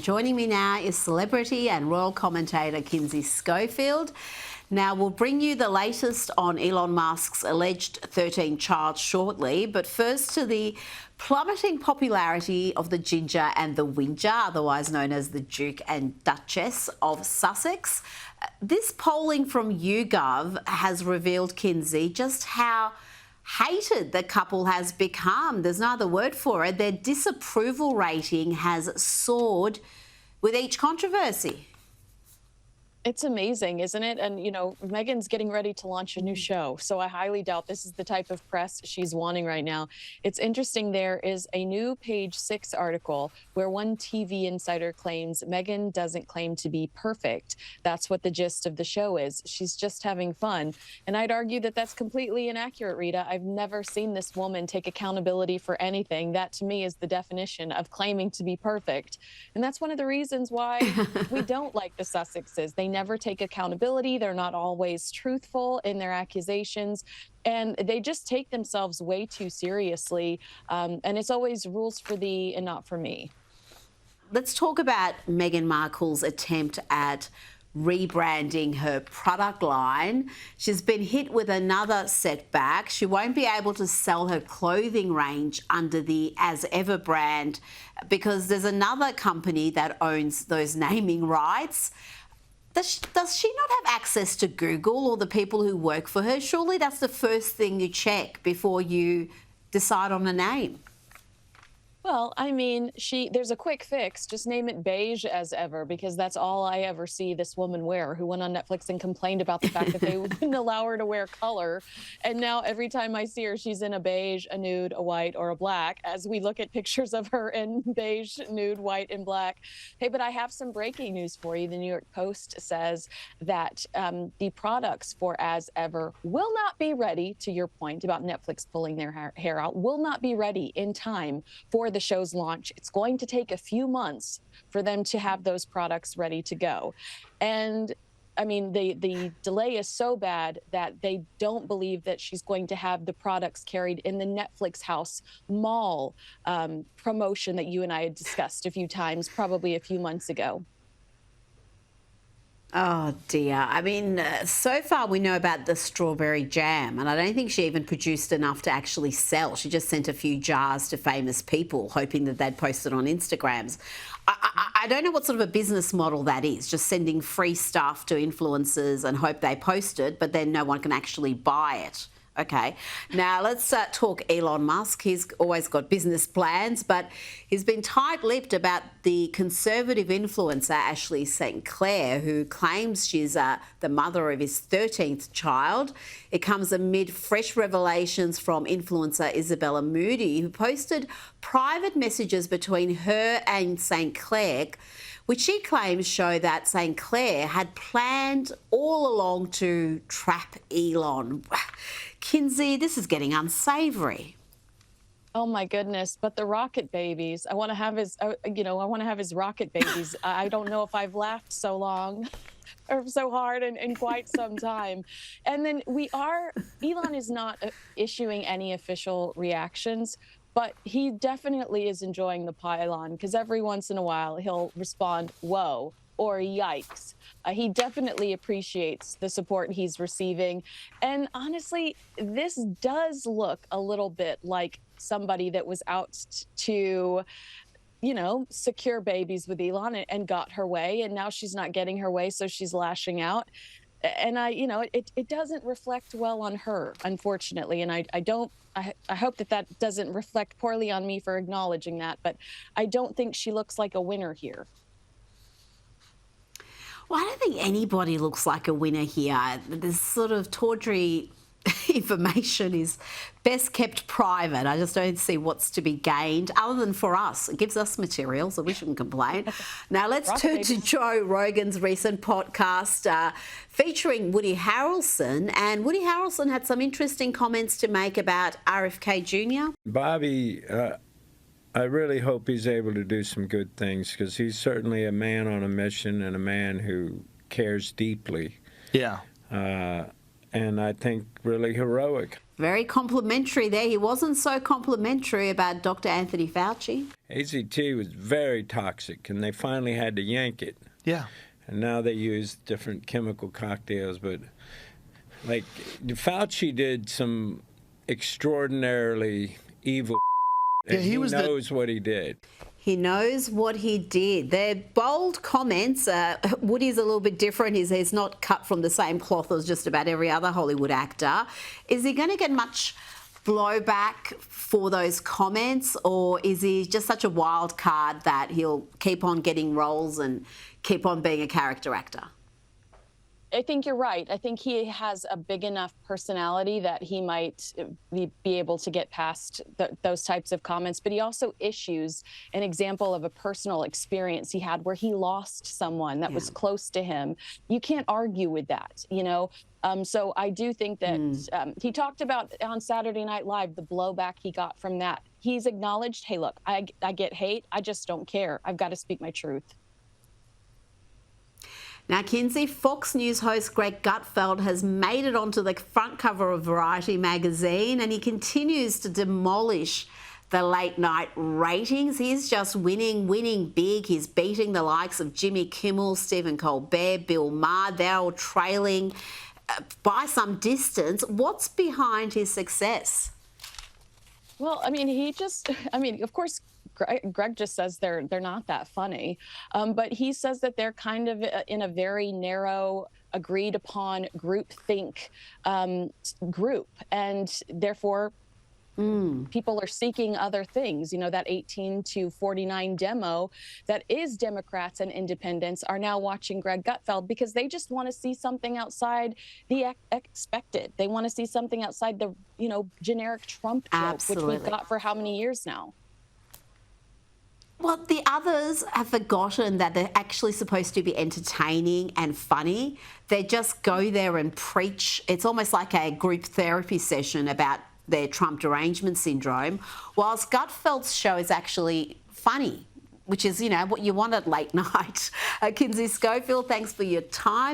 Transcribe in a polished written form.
Joining me now is celebrity and royal commentator Kinsey Schofield. Now, we'll bring you the latest on Elon Musk's alleged 13th child shortly, but first to the plummeting popularity of the ginger and the whinger, otherwise known as the Duke and Duchess of Sussex. This polling from YouGov has revealed, Kinsey, just how hated the couple has become. There's no other word for it. Their disapproval rating has soared with each controversy. It's amazing, isn't it? And, you know, Meghan's getting ready to launch a new show, so I highly doubt this is the type of press she's wanting right now. It's interesting, there is a new Page 6 article where one TV insider claims Meghan doesn't claim to be perfect. That's what the gist of the show is. She's just having fun. And I'd argue that that's completely inaccurate, Rita. I've never seen this woman take accountability for anything. That, to me, is the definition of claiming to be perfect. And that's one of the reasons why we don't like the Sussexes. They never take accountability. They're not always truthful in their accusations, and they just take themselves way too seriously. And it's always rules for thee and not for me. Let's talk about Meghan Markle's attempt at rebranding her product line. She's been hit with another setback. She won't be able to sell her clothing range under the As Ever brand because there's another company that owns those naming rights. Does she not have access to Google or the people who work for her? Surely that's the first thing you check before you decide on a name. Well, I mean, there's a quick fix. Just name it Beige As Ever, because that's all I ever see this woman wear, who went on Netflix and complained about the fact that they wouldn't allow her to wear color. And now every time I see her, she's in a beige, a nude, a white, or a black, as we look at pictures of her in beige, nude, white, and black. Hey, but I have some breaking news for you. The New York Post says that the products for As Ever will not be ready, to your point about Netflix pulling their hair out, will not be ready in time for the show's launch. It's going to take a few months for them to have those products ready to go. And I mean, the delay is so bad that they don't believe that she's going to have the products carried in the Netflix House mall promotion that you and I had discussed a few times, probably a few months ago. Oh dear. I mean, so far we know about the strawberry jam, and I don't think she even produced enough to actually sell. She just sent a few jars to famous people, hoping that they'd post it on Instagrams. I don't know what sort of a business model that is, just sending free stuff to influencers and hope they post it, but then no one can actually buy it. Okay, now let's talk Elon Musk. He's always got business plans, but he's been tight-lipped about the conservative influencer Ashley St. Clair, who claims she's the mother of his 13th child. It comes amid fresh revelations from influencer Isabella Moody, who posted private messages between her and St. Clair, which she claims show that St. Clair had planned all along to trap Elon. Kinsey, this is getting unsavoury. Oh my goodness! But the rocket babies. I want to have his. I want to have his rocket babies. I don't know if I've laughed so long, or so hard in quite some time. And then Elon is not issuing any official reactions, but he definitely is enjoying the pile-on, because every once in a while he'll respond, "Whoa," or "Yikes." He definitely appreciates the support he's receiving. And honestly, this does look a little bit like somebody that was out to, secure babies with Elon and got her way. And now she's not getting her way, so she's lashing out. And it doesn't reflect well on her, unfortunately. And I hope that doesn't reflect poorly on me for acknowledging that. But I don't think she looks like a winner here. Well, I don't think anybody looks like a winner here. This sort of tawdry information is best kept private. I just don't see what's to be gained other than for us. It gives us material, so we shouldn't complain. Now let's turn to Joe Rogan's recent podcast featuring Woody Harrelson. And Woody Harrelson had some interesting comments to make about RFK Jr. Bobby, I really hope he's able to do some good things, because he's certainly a man on a mission and a man who cares deeply. Yeah. And I think really heroic. Very complimentary there. He wasn't so complimentary about Dr. Anthony Fauci. AZT was very toxic, and they finally had to yank it. Yeah. And now they use different chemical cocktails. But, like, Fauci did some extraordinarily evil. Yeah, he knows what he did. He knows what he did. They're bold comments. Woody's a little bit different. He's not cut from the same cloth as just about every other Hollywood actor. Is he going to get much blowback for those comments, or is he just such a wild card that he'll keep on getting roles and keep on being a character actor? I think you're right. I think he has a big enough personality that he might be able to get past those types of comments. But he also issues an example of a personal experience he had where he lost someone that was close to him. You can't argue with that, you know? So I do think that he talked about on Saturday Night Live, the blowback he got from that. He's acknowledged, hey, look, I get hate. I just don't care. I've got to speak my truth. Now, Kinsey, Fox News host Greg Gutfeld has made it onto the front cover of Variety magazine, and he continues to demolish the late night ratings. He's just winning big. He's beating the likes of Jimmy Kimmel, Stephen Colbert, Bill Maher. They're all trailing by some distance. What's behind his success? Well, I mean, of course, Greg just says they're not that funny, but he says that they're kind of in a very narrow, agreed upon groupthink group, and therefore people are seeking other things. You know, that 18 to 49 demo that is Democrats and independents are now watching Greg Gutfeld because they just want to see something outside the expected. They want to see something outside the, generic Trump joke, which we've got for how many years now? Well, the others have forgotten that they're actually supposed to be entertaining and funny. They just go there and preach. It's almost like a group therapy session about their Trump derangement syndrome, whilst Gutfeld's show is actually funny, which is, what you want at late night. Kinsey Schofield, thanks for your time.